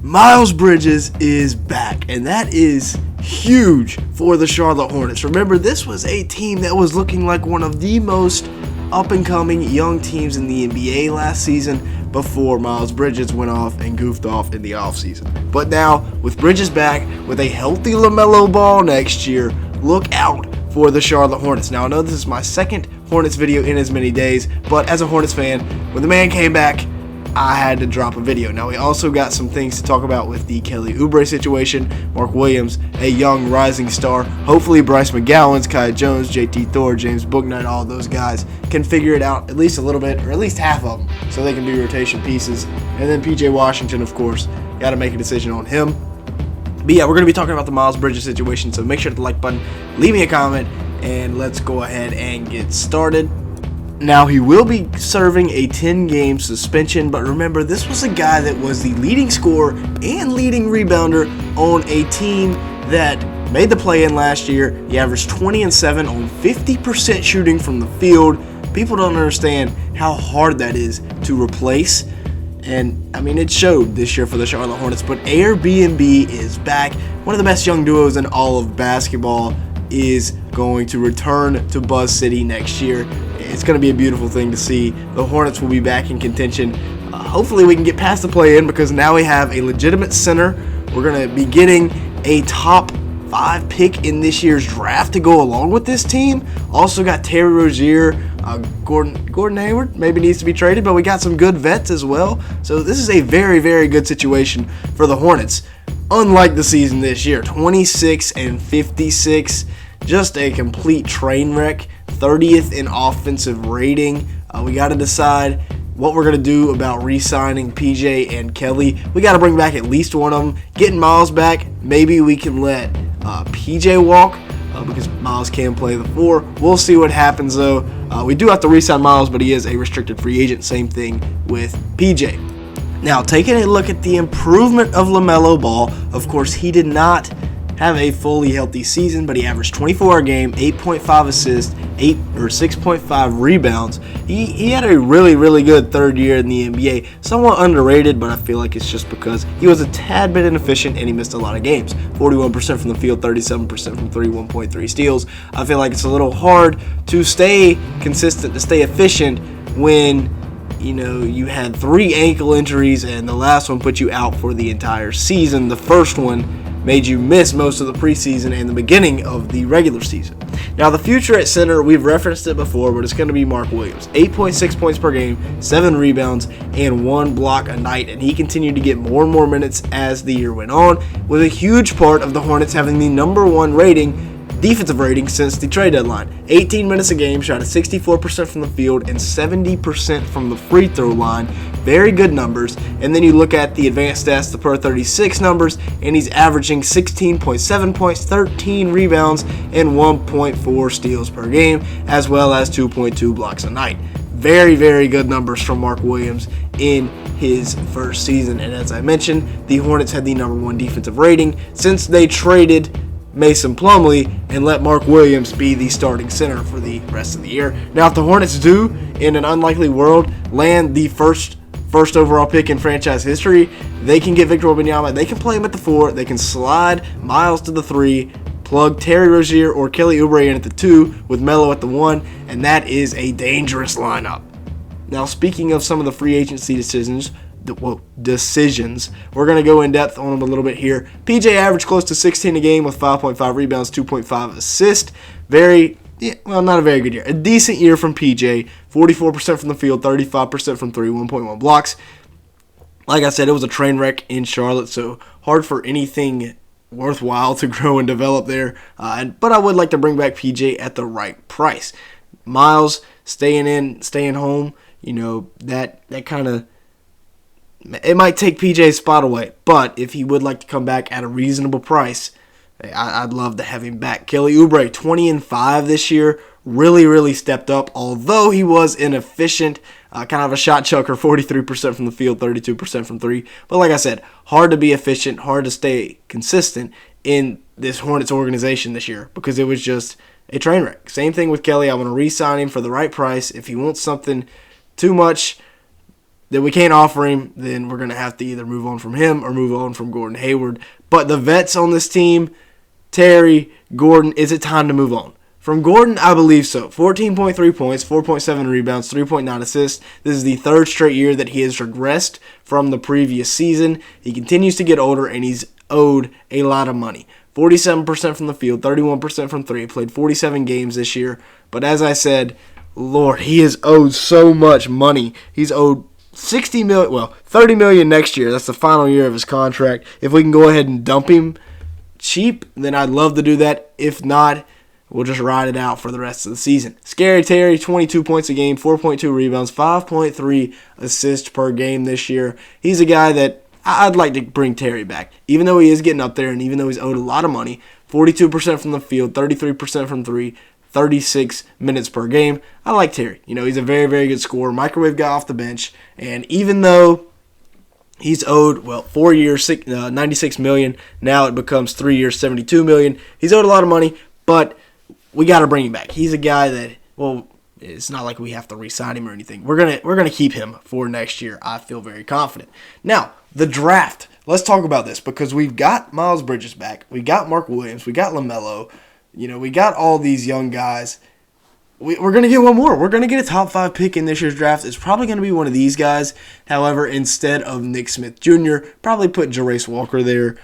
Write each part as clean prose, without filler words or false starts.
Miles Bridges is back, and that is huge for the Charlotte Hornets. Remember, this was a team that was looking like one of the most up-and-coming young teams in the NBA last season before Miles Bridges went off and goofed off in the offseason. But now, with Bridges back, with a healthy LaMelo Ball next year, look out for the Charlotte Hornets. Now, I know this is my second Hornets video in as many days, but as a Hornets fan, when the man came back, I had to drop a video. Now, we also got some things to talk about with the Kelly Oubre situation, Mark Williams, a young rising star. Hopefully, Bryce McGowan's, Kai Jones, JT Thor, James Bouknight, all those guys can figure it out at least a little bit, or at least half of them, so they can do rotation pieces. And then PJ Washington, of course, got to make a decision on him. But yeah, we're going to be talking about the Miles Bridges situation, so make sure to hit the like button, leave me a comment, and let's go ahead and get started. Now, he will be serving a 10-game suspension, but remember, this was a guy that was the leading scorer and leading rebounder on a team that made the play-in last year. He averaged 20 and 7 on 50% shooting from the field. People don't understand how hard that is to replace. And, I mean, it showed this year for the Charlotte Hornets, but Airbnb is back. One of the best young duos in all of basketball is going to return to Buzz City next year. It's going to be a beautiful thing to see. The Hornets will be back in contention. Hopefully we can get past the play-in because now we have a legitimate center. We're going to be getting a top 5 pick in this year's draft to go along with this team. Also got Terry Rozier, Gordon Hayward maybe needs to be traded, but we got some good vets as well. So this is a very, very good situation for the Hornets. Unlike the season this year, 26 and 56, just a complete train wreck. 30th in offensive rating. We got to decide what we're going to do about re-signing PJ and Kelly. We got to bring back at least one of them. Getting Miles back, maybe we can let PJ walk because Miles can play the 4. We'll see what happens, though. We do have to re-sign Miles, but he is a restricted free agent. Same thing with PJ. Now, taking a look at the improvement of LaMelo Ball, of course, he did not have a fully healthy season, but he averaged 24 a game, 8.5 assists, 6.5 rebounds. He had a really, really good third year in the NBA. Somewhat underrated, but I feel like it's just because he was a tad bit inefficient and he missed a lot of games. 41% from the field, 37% from 3, 1.3 steals. I feel like it's a little hard to stay consistent, to stay efficient when you had 3 ankle injuries and the last one put you out for the entire season. The first one made you miss most of the preseason and the beginning of the regular season. Now, the future at center, we've referenced it before, but it's going to be Mark Williams. 8.6 points per game, 7 rebounds, and 1 block a night, and he continued to get more and more minutes as the year went on, with a huge part of the Hornets having the number 1 defensive rating since the trade deadline. 18 minutes a game, shot at 64% from the field and 70% from the free throw line. Very good numbers. And then you look at the advanced stats, the per 36 numbers, and he's averaging 16.7 points, 13 rebounds, and 1.4 steals per game, as well as 2.2 blocks a night. Very, very good numbers from Mark Williams in his first season. And as I mentioned, the Hornets had the number 1 defensive rating since they traded Mason Plumlee and let Mark Williams be the starting center for the rest of the year. Now, if the Hornets do, in an unlikely world, land the first overall pick in franchise history, they can get Victor Wembanyama. They can play him at the 4. They can slide Miles to the 3, plug Terry Rozier or Kelly Oubre in at the 2 with Melo at the 1, and that is a dangerous lineup. Now, speaking of some of the free agency decisions, we're going to go in depth on them a little bit here. PJ averaged close to 16 a game with 5.5 rebounds, 2.5 assists. Not a very good year. A decent year from PJ. 44% from the field, 35% from 3, 1.1 blocks. Like I said, it was a train wreck in Charlotte, so hard for anything worthwhile to grow and develop there. But I would like to bring back PJ at the right price. Miles staying home, that kind of, it might take PJ's spot away, but if he would like to come back at a reasonable price, I'd love to have him back. Kelly Oubre, 20 and 5 this year, really, really stepped up, although he was inefficient, kind of a shot chucker, 43% from the field, 32% from 3. But like I said, hard to be efficient, hard to stay consistent in this Hornets organization this year because it was just a train wreck. Same thing with Kelly. I want to re-sign him for the right price. If he wants something too much, that we can't offer him, then we're going to have to either move on from him or move on from Gordon Hayward. But the vets on this team, Terry, Gordon, is it time to move on? From Gordon, I believe so. 14.3 points, 4.7 rebounds, 3.9 assists. This is the third straight year that he has regressed from the previous season. He continues to get older, and he's owed a lot of money. 47% from the field, 31% from three. He played 47 games this year. But as I said, Lord, he is owed so much money. He's owed $60 million, well, $30 million next year. That's the final year of his contract. If we can go ahead and dump him cheap, then I'd love to do that. If not, we'll just ride it out for the rest of the season. Scary Terry, 22 points a game, 4.2 rebounds, 5.3 assists per game this year. He's a guy that I'd like to bring Terry back. Even though he is getting up there and even though he's owed a lot of money, 42% from the field, 33% from three, 36 minutes per game. I like Terry. He's a very, very good scorer. Microwave guy off the bench. And even though he's owed, 4 years, $96 million, now it becomes 3 years, $72 million. He's owed a lot of money, but we got to bring him back. He's a guy that, it's not like we have to re-sign him or anything. We're gonna keep him for next year. I feel very confident. Now, the draft. Let's talk about this because we've got Miles Bridges back. We got Mark Williams. We got LaMelo. We got all these young guys. We're going to get one more. We're going to get a top 5 pick in this year's draft. It's probably going to be one of these guys. However, instead of Nick Smith Jr., probably put Jarace Walker there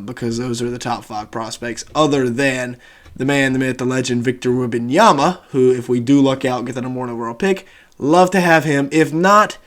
because those are the top 5 prospects other than the man, the myth, the legend, Victor Wembanyama, who, if we do luck out, get the number 1 overall pick, love to have him. If not,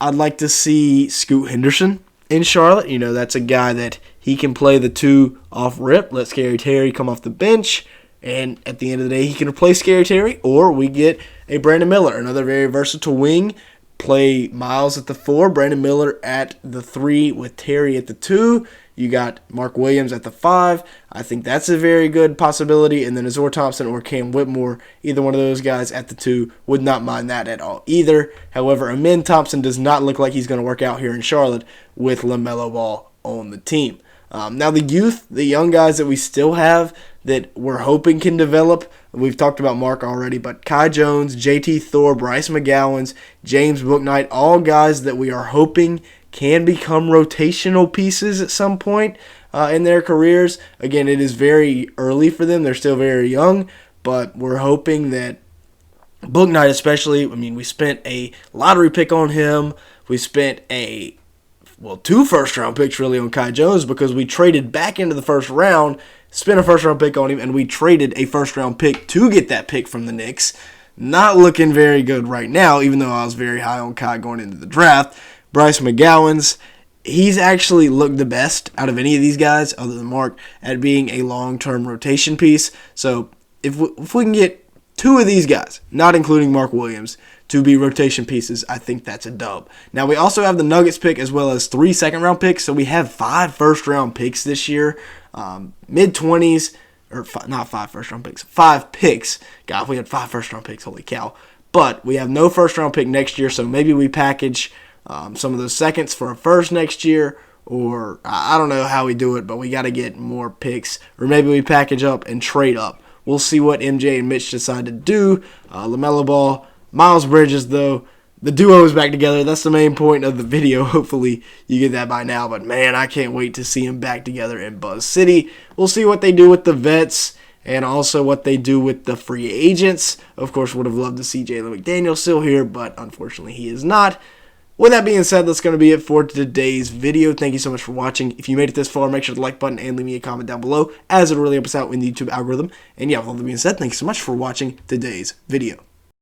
I'd like to see Scoot Henderson in Charlotte. That's a guy that he can play the 2 off rip. Let Scary Terry come off the bench. And at the end of the day, he can replace Scary Terry. Or we get a Brandon Miller, another very versatile wing. Play Miles at the 4, Brandon Miller at the 3 with Terry at the 2. You got Mark Williams at the 5. I think that's a very good possibility. And then Azor Thompson or Cam Whitmore, either one of those guys at the 2, would not mind that at all either. However, Amen Thompson does not look like he's going to work out here in Charlotte with LaMelo Ball on the team. Now the youth, the young guys that we still have that we're hoping can develop, we've talked about Mark already, but Kai Jones, JT Thor, Bryce McGowan's, James Bouknight, all guys that we are hoping can become rotational pieces at some point in their careers. Again, it is very early for them. They're still very young, but we're hoping that Bouknight especially, we spent a lottery pick on him. We spent 2 first-round picks really on Kai Jones because we traded back into the first round, spent a first-round pick on him, and we traded a first-round pick to get that pick from the Knicks. Not looking very good right now, even though I was very high on Kai going into the draft. Bryce McGowan's, he's actually looked the best out of any of these guys, other than Mark, at being a long-term rotation piece. So if we can get 2 of these guys, not including Mark Williams, to be rotation pieces, I think that's a dub. Now, we also have the Nuggets pick as well as 3 second-round picks, so we have 5 first-round picks this year, mid-20s, or not 5 first-round picks, 5 picks. God, if we had 5 first-round picks, holy cow. But we have no first-round pick next year, so maybe we package some of those seconds for a first next year, or I don't know how we do it, but we got to get more picks, or maybe we package up and trade up. We'll see what MJ and Mitch decide to do. LaMelo Ball, Miles Bridges, though, the duo is back together. That's the main point of the video. Hopefully you get that by now. But, man, I can't wait to see them back together in Buzz City. We'll see what they do with the vets and also what they do with the free agents. Of course, would have loved to see Jalen McDaniel still here, but unfortunately he is not. With that being said, that's going to be it for today's video. Thank you so much for watching. If you made it this far, make sure to like button and leave me a comment down below, as it really helps us out in the YouTube algorithm. And yeah, with all that being said, thanks so much for watching today's video.